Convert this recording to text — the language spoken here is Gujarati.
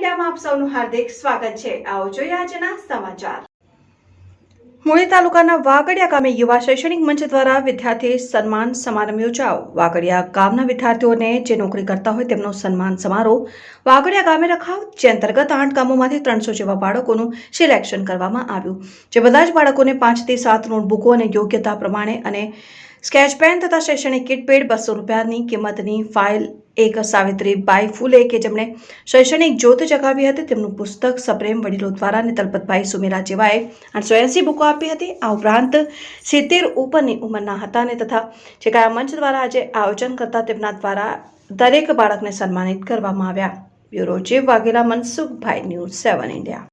ઇન્ડિયામાં આપ સૌનું હાર્દિક સ્વાગત છે। આવો જોઈએ આજના સમાચાર। મૂળી તાલુકાના વાગડિયા ગામે યુવા શૈક્ષણિક મંચ દ્વારા વિદ્યાર્થી સન્માન સમારંભ યોજાયો। વાગડિયા ગામના વિદ્યાર્થીઓને જે નોકરી કરતા હોય તેમનો સન્માન સમારોહ વાગડિયા ગામે રખાયો, જે અંતર્ગત 8 ગામોમાંથી 300 જેવા બાળકોનું સિલેક્શન કરવામાં આવ્યું, જે બધા જ બાળકોને 5 થી 7 નોટબુકો અને યોગ્યતા પ્રમાણે અને સ્કેચ પેન તથા શૈક્ષણિક કિટ પેડ 200 રૂપિયાની કિંમતની ફાઇલ એક સાવિત્રીબાઈ ફૂલે કે જેમણે શૈક્ષણિક જ્યોત જગાવી હતી તેમનું પુસ્તક સપ્રેમ વડીલો દ્વારા અને તલપતભાઈ સુમેરા જેવાએ 880 બુકો આપી હતી। આ ઉપરાંત 70 ઉપરની ઉંમરના હતા અને તથા જે કયા મંચ દ્વારા આજે આયોજન કરતા તેમના દ્વારા દરેક બાળકને સન્માનિત કરવામાં આવ્યા। Bureau chief Vaghela Mansukhbhai, news 7 India.